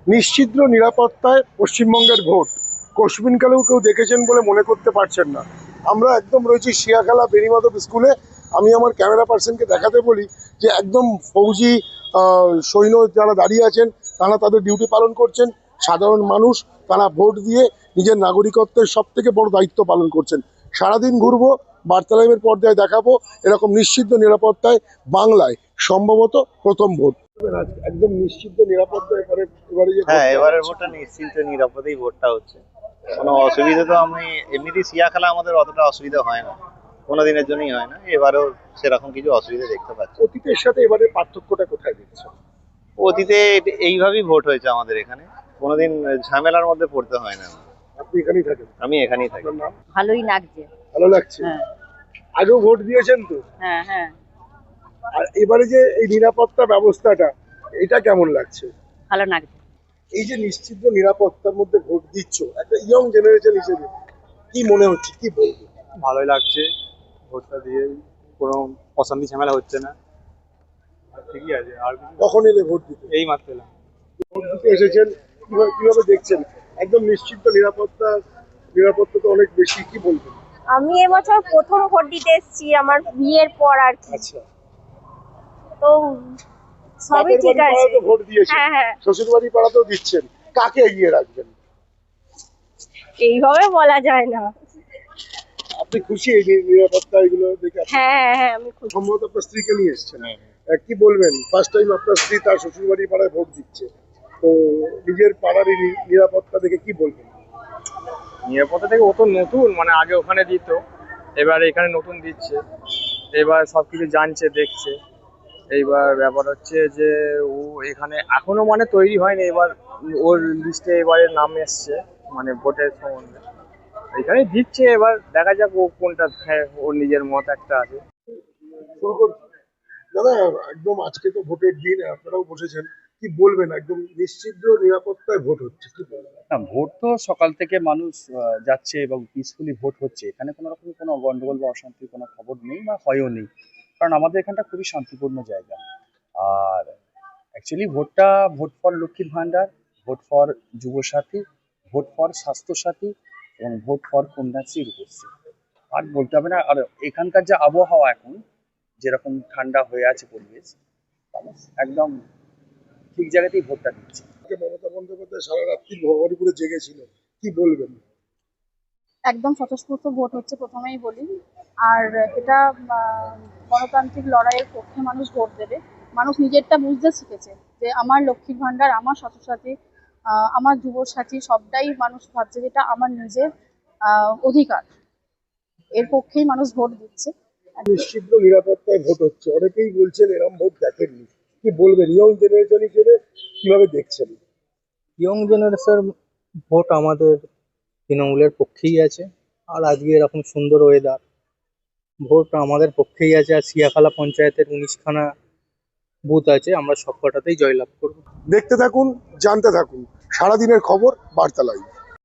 নিশ্চিদ্র নিরাপত্তায় পশ্চিমবঙ্গের ভোট কসবিনকালেও কেউ দেখেছেন বলে মনে করতে পারছেন না। আমরা একদম রয়েছি শিয়াখালা বেণীমাধব স্কুলে। আমি আমার ক্যামেরা পার্সনকে দেখাতে বলি যে একদম ফৌজি সৈন্য যারা দাঁড়িয়ে আছেন তারা তাদের ডিউটি পালন করছেন। সাধারণ মানুষ তারা ভোট দিয়ে নিজের নাগরিকত্বের সব থেকে বড় দায়িত্ব পালন করছেন। সারাদিন ঘুরবো, বার্তালাপের পর্যায়ে দেখাবো এরকম নিশ্চিদ্র নিরাপত্তায় বাংলায় সম্ভবত প্রথম ভোট। একদম নিশ্চিত নিরাপত্তা এবারে যে হ্যাঁ, এবারের ভোটটা নিশ্চিন্ত নিরাপদেই ভোটটা হচ্ছে। কোনো অসুবিধা তো আমি এমনিতেই শিয়াখালা আমাদের অতটা অসুবিধা হয় না, কোনো দিনের জন্যই হয় না। এবারেও সেরকম কিছু অসুবিধা দেখতে পাচ্ছি। অতীতের সাথে এবারে পার্থক্যটা কোথায় দেখছো? অতীতে এইভাবেই ভোট হয়েছে আমাদের এখানে, কোনোদিন ঝামেলার মধ্যে পড়তে হয় না। আপনি এখানেই থাকেন? আমি এখানেই থাকি। আপনার নাম? ভালোই লাগছে। ভালো লাগছে? হ্যাঁ আগেও ভোট দিয়েছেন তো? হ্যাঁ হ্যাঁ, আর এবারে যে এই নিরাপত্তা ব্যবস্থাটা, এটা কেমন লাগছে? ভালো লাগছে। এই যে নিশ্চিত নিরাপত্তার মধ্যে ভোট দিচ্ছ একটা ইয়ং জেনারেশন হিসেবে, কি মনে হচ্ছে, কি বলবো? ভালোই লাগছে ভোটটা দিয়ে, কোনো অশান্তি ঝামেলা হচ্ছে না, ঠিকই আছে। আর কখন এলে ভোট দিতে? এই মাত্র এলাম। ভোট দিতে এসেছেন, কিভাবে দেখছেন? একদম নিশ্চিত নিরাপত্তা তো অনেক বেশি, কি বলবেন? আমি এবছর প্রথম ভোট দিতে এসেছি আমার বিয়ের পর আর কি। আচ্ছা, তো সবই বাপের ঠিক বাড়ি আছে। পাড়াতে ভোট দিয়েছেন, হ্যাঁ হ্যাঁ, শ্বশুর বাড়ি পাড়াতেও দিচ্ছেন, কাকে এগিয়ে রাখবেন? এইভাবে বলা যায় না। আপনি খুশি এই নিরাপত্তা এগুলো দেখে? হ্যাঁ হ্যাঁ হ্যাঁ, আমি খুশি। সম্ভবত আপনার স্ত্রীকে নিয়ে এসেছেন, কি বলবেন? ফার্স্ট টাইম আপনার স্ত্রী তার শ্বশুর বাড়ি পাড়ায় ভোট দিচ্ছে, তো নিজের পাড়ার এই নিরাপত্তা দেখে কি বলবেন? নিরাপত্তা থেকে ও তো নতুন, মানে আগে ওখানে দিত, এবার এখানে নতুন দিচ্ছে, এবার সবকিছু জানছে দেখছে। এইবার ব্যাপার হচ্ছে যে ও এখানে এখনো মানে তৈরি হয়নি, এবার ওর লিস্টে এবারে নাম এসছে, মানে ভোটের সম্বন্ধে এখানে দিচ্ছে। এবার দেখা যাক ও কোনটা, হ্যাঁ ওর নিজের মত একটা আছে। শুরু করছি। দাদা, একদম আজকে তো ভোটের দিন, আপনারাও বসেছেন, কি বলবেন? একদম নিশ্চিত নিরাপত্তায় ভোট হচ্ছে, কি বলবেন? না, ভোট তো সকাল থেকে মানুষ যাচ্ছে এবং পিসফুলি ভোট হচ্ছে। এখানে কোনো রকম কোনো গন্ডগোল বা অশান্তির কোনো খবর নেই বা হয়ও নেই, কারণ আমাদের এখানটা খুবই শান্তিপূর্ণ জায়গা। আর অ্যাকচুয়ালি ভোটটা, ভোট ফর লক্ষ্মীর Bhandar, vote for Yuvasathi, vote for Swasthyasathi এবং ভোট ফর কন্যাশ্রী রূপশ্রী। আর বলতে হবে না। আর এখানকার যে আবহাওয়া এখন যেরকম ঠান্ডা হয়ে আছে পরিবেশ, মানুষ একদম ঠিক জায়গাতেই ভোটটা দিচ্ছে। মমতা বন্দ্যোপাধ্যায় সারা রাত্রি ভবানীপুরে জেগেছিল, কি বলবেন? একদম স্বতঃস্ফূর্ত ভোট হচ্ছে, প্রথমেই বলি। আর এটা গণতান্ত্রিক লড়াইয়ের পক্ষে মানুষ ভোট দেবে। মানুষ নিজেরটা বুঝতে শিখেছে যে আমার লক্ষ্মীর ভাণ্ডার, আমার স্বাস্থ্যসাথী, আমার যুবসাথী সবটাই মানুষ ভাবছে যেটা আমার নিজের অধিকার। এর পক্ষেই মানুষ ভোট দিচ্ছে। নিশ্চিত নিরাপত্তায় ভোট হচ্ছে, অনেকেই বলছেন এরম ভোট দেখেননি, কি বলবেন ইয়ং জেনারেশন হিসেবে, কিভাবে দেখছেন? ইয়ং জেনারেশন ভোট আমাদের তৃণমূলের পক্ষেই আছে। আর আজকে এরকম সুন্দর ওয়েদার, ভোট আমাদের পক্ষেই আছে। আর সিয়াখালা পঞ্চায়েতের 19খানা বুথ আছে, আমরা সবকটাতেই জয়লাভ করবো। দেখতে থাকুন, জানতে থাকুন, সারাদিনের খবর বার্তা লাইভ।